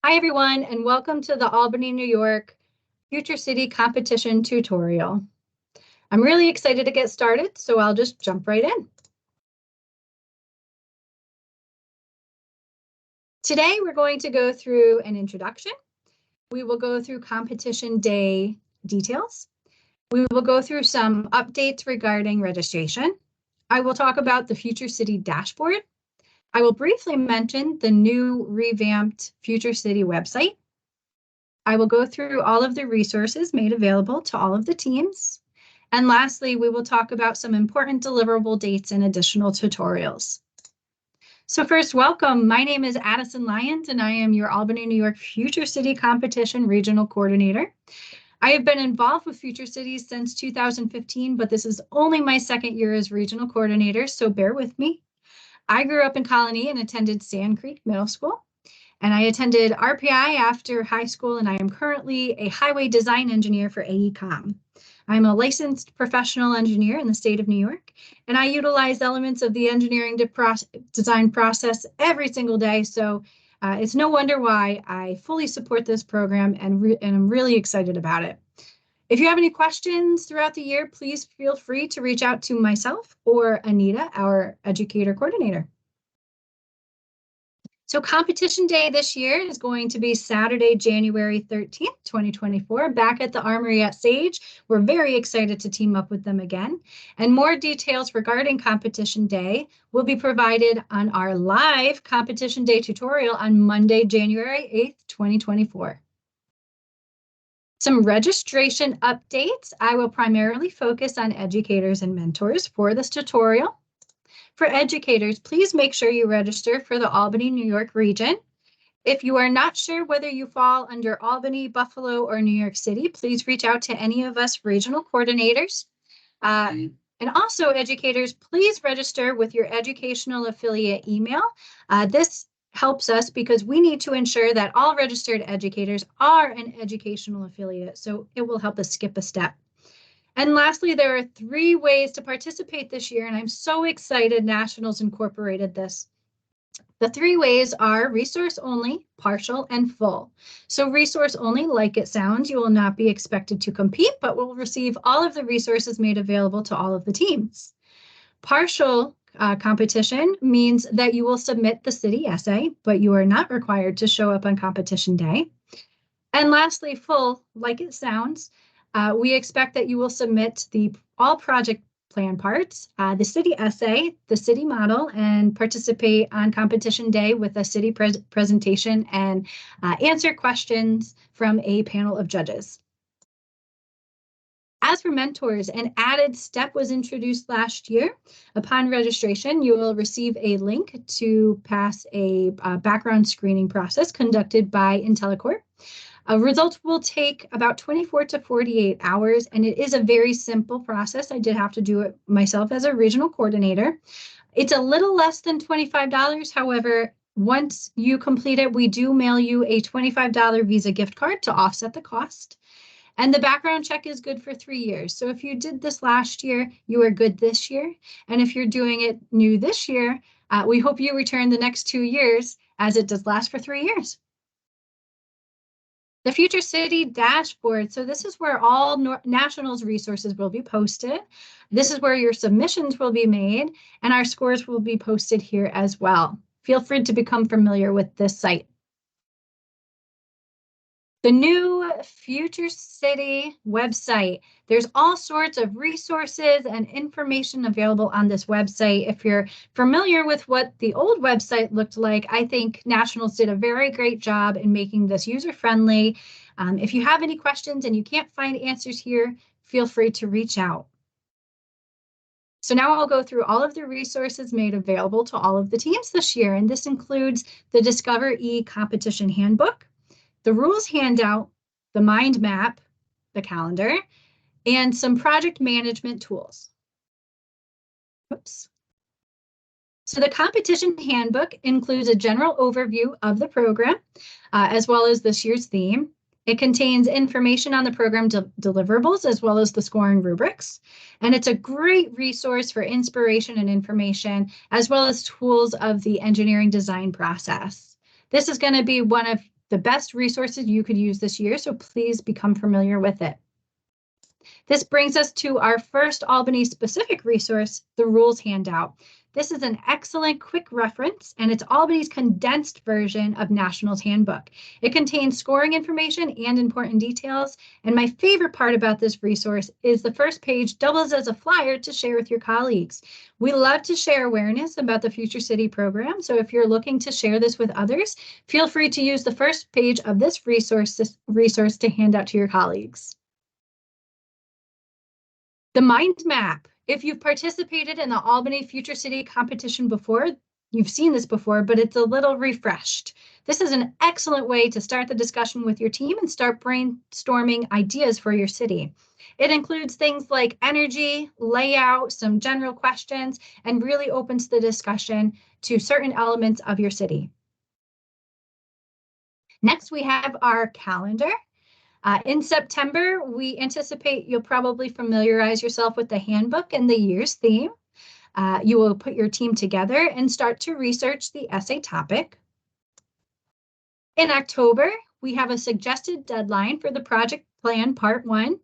Hi everyone, and welcome to the Albany, New York Future City Competition tutorial. I'm really excited to get started, so I'll just jump right in. Today we're going to go through an introduction. We will go through competition day details. We will go through some updates regarding registration. I will talk about the Future City dashboard. I will briefly mention the new revamped Future City website. I will go through all of the resources made available to all of the teams. And lastly, we will talk about some important deliverable dates and additional tutorials. So first, welcome. My name is Addison Lyons, and I am your Albany, New York Future City Competition Regional Coordinator. I have been involved with Future Cities since 2015, but this is only my second year as Regional Coordinator, so bear with me. I grew up in Colony and attended Sand Creek Middle School. And I attended RPI after high school, and I am currently a highway design engineer for AECOM. I'm a licensed professional engineer in the state of New York, and I utilize elements of the engineering design process every single day. So it's no wonder why I fully support this program and I'm really excited about it. If you have any questions throughout the year, please feel free to reach out to myself or Anita, our educator coordinator. So competition day this year is going to be Saturday, January 13th, 2024, back at the Armory at Sage. We're very excited to team up with them again. And more details regarding competition day will be provided on our live competition day tutorial on Monday, January 8th, 2024. Some registration updates. I will primarily focus on educators and mentors for this tutorial. For educators, please make sure you register for the Albany, New York region. If you are not sure whether you fall under Albany, Buffalo, or New York City, please reach out to any of us regional coordinators. And also, educators, please register with your educational affiliate email. This helps us because we need to ensure that all registered educators are an educational affiliate, so it will help us skip a step. And lastly, there are 3 ways to participate this year, and I'm so excited Nationals incorporated this. The 3 ways are resource only, partial, and full. So resource only, like it sounds, you will not be expected to compete, but will receive all of the resources made available to all of the teams. Partial competition means that you will submit the city essay, but you are not required to show up on competition day. And lastly, full, like it sounds, we expect that you will submit all project plan parts, the city essay, the city model, and participate on competition day with a city presentation and answer questions from a panel of judges. As for mentors, an added step was introduced last year. Upon registration, you will receive a link to pass a background screening process conducted by IntelliCorp. Results will take about 24 to 48 hours, and it is a very simple process. I did have to do it myself as a regional coordinator. It's a little less than $25. However, once you complete it, we do mail you a $25 Visa gift card to offset the cost. And the background check is good for 3 years. So if you did this last year, you are good this year. And if you're doing it new this year, we hope you return the next 2 years, as it does last for 3 years. The Future City dashboard. So this is where all Nationals resources will be posted. This is where your submissions will be made, and our scores will be posted here as well. Feel free to become familiar with this site. The new Future City website. There's all sorts of resources and information available on this website. If you're familiar with what the old website looked like, I think Nationals did a very great job in making this user-friendly. If you have any questions and you can't find answers here, feel free to reach out. So now I'll go through all of the resources made available to all of the teams this year, and this includes the Discover E Competition Handbook, the rules handout, the mind map, the calendar, and some project management tools. Oops. So the competition handbook includes a general overview of the program, as well as this year's theme. It contains information on the program deliverables, as well as the scoring rubrics. And it's a great resource for inspiration and information, as well as tools of the engineering design process. This is going to be one of the best resources you could use this year, so please become familiar with it. This brings us to our first Albany-specific resource, the Rules Handout. This is an excellent quick reference, and it's Albany's condensed version of Nationals Handbook. It contains scoring information and important details, and my favorite part about this resource is the first page doubles as a flyer to share with your colleagues. We love to share awareness about the Future City program, so if you're looking to share this with others, feel free to use the first page of this resource to hand out to your colleagues. The mind map. If you've participated in the Albany Future City competition before, you've seen this before, but it's a little refreshed. This is an excellent way to start the discussion with your team and start brainstorming ideas for your city. It includes things like energy, layout, some general questions, and really opens the discussion to certain elements of your city. Next, we have our calendar. In September, we anticipate you'll probably familiarize yourself with the handbook and the year's theme. You will put your team together and start to research the essay topic. In October, we have a suggested deadline for the project plan part 1.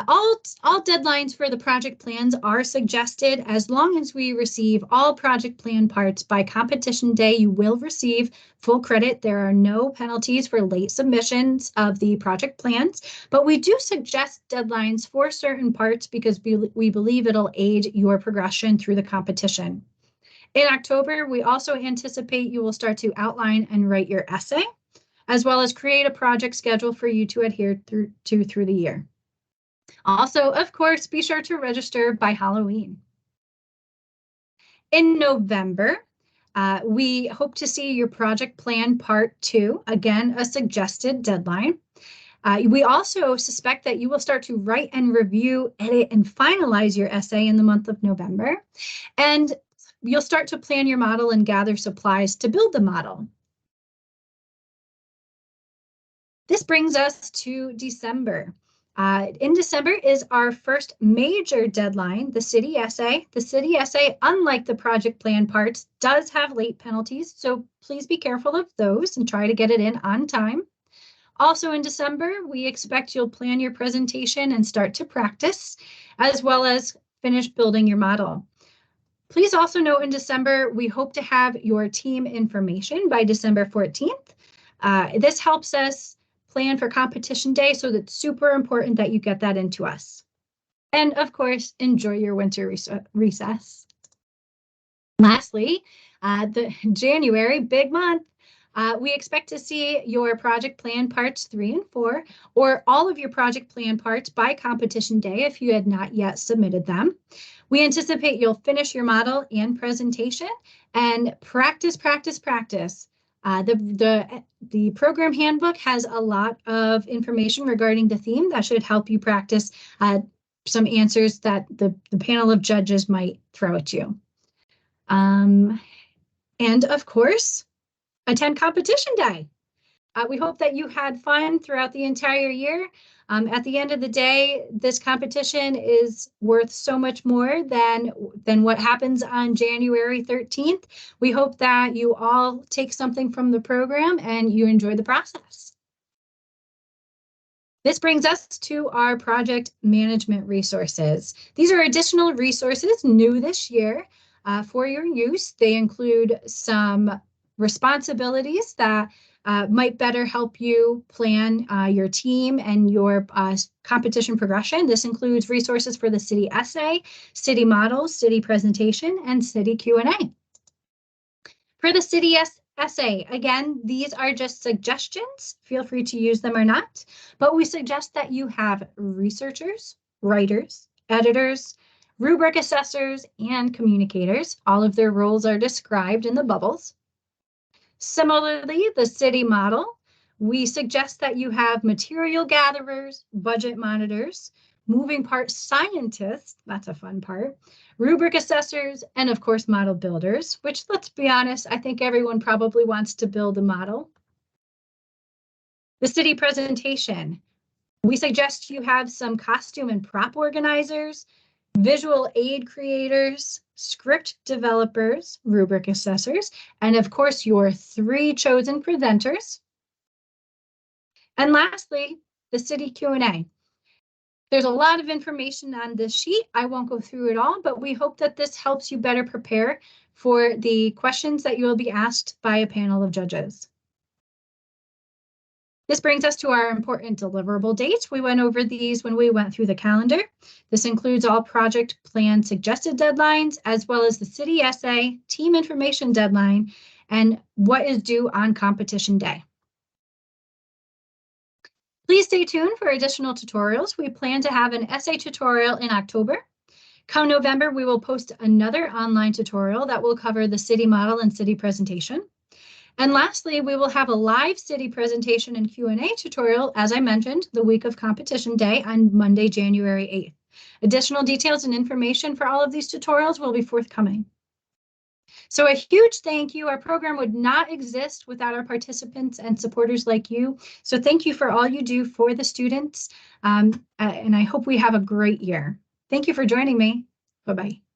All deadlines for the project plans are suggested. As long as we receive all project plan parts by competition day, you will receive full credit. There are no penalties for late submissions of the project plans, but we do suggest deadlines for certain parts because we believe it'll aid your progression through the competition. In October, we also anticipate you will start to outline and write your essay, as well as create a project schedule for you to adhere through the year. Also, of course, be sure to register by Halloween. In November, we hope to see your project plan part 2, again, a suggested deadline. We also suspect that you will start to write and review, edit, and finalize your essay in the month of November. And you'll start to plan your model and gather supplies to build the model. This brings us to December. In December is our first major deadline, the city essay. The city essay, unlike the project plan parts, does have late penalties, so please be careful of those and try to get it in on time. Also in December, we expect you'll plan your presentation and start to practice, as well as finish building your model. Please also note in December, we hope to have your team information by December 14th. This helps us plan for competition day, so that's super important that you get that into us. And of course, enjoy your winter recess. Lastly, the January, big month. We expect to see your project plan parts 3 and 4, or all of your project plan parts by competition day if you had not yet submitted them. We anticipate you'll finish your model and presentation and practice. The program handbook has a lot of information regarding the theme that should help you practice some answers that the panel of judges might throw at you. And of course, attend competition day. We hope that you had fun throughout the entire year. At the end of the day, this competition is worth so much more than what happens on January 13th. We hope that you all take something from the program and you enjoy the process. This brings us to our project management resources. These are additional resources new this year for your use. They include some responsibilities that might better help you plan your team and your competition progression. This includes resources for the city essay, city models, city presentation, and city Q&A. For the city essay, again, these are just suggestions. Feel free to use them or not, but we suggest that you have researchers, writers, editors, rubric assessors, and communicators. All of their roles are described in the bubbles. Similarly, the city model, we suggest that you have material gatherers, budget monitors, moving part scientists, that's a fun part, rubric assessors, and of course, model builders, which, let's be honest, I think everyone probably wants to build a model. The city presentation, we suggest you have some costume and prop organizers, visual aid creators, script developers, rubric assessors, and of course your 3 chosen presenters. And lastly, the city Q&A. There's a lot of information on this sheet. I won't go through it all, but we hope that this helps you better prepare for the questions that you will be asked by a panel of judges. This brings us to our important deliverable dates. We went over these when we went through the calendar. This includes all project plan suggested deadlines, as well as the city essay, team information deadline, and what is due on competition day. Please stay tuned for additional tutorials. We plan to have an essay tutorial in October. Come November, we will post another online tutorial that will cover the city model and city presentation. And lastly, we will have a live city presentation and Q&A tutorial, as I mentioned, the week of competition day on Monday, January 8th. Additional details and information for all of these tutorials will be forthcoming. So a huge thank you. Our program would not exist without our participants and supporters like you. So thank you for all you do for the students. And I hope we have a great year. Thank you for joining me. Bye-bye.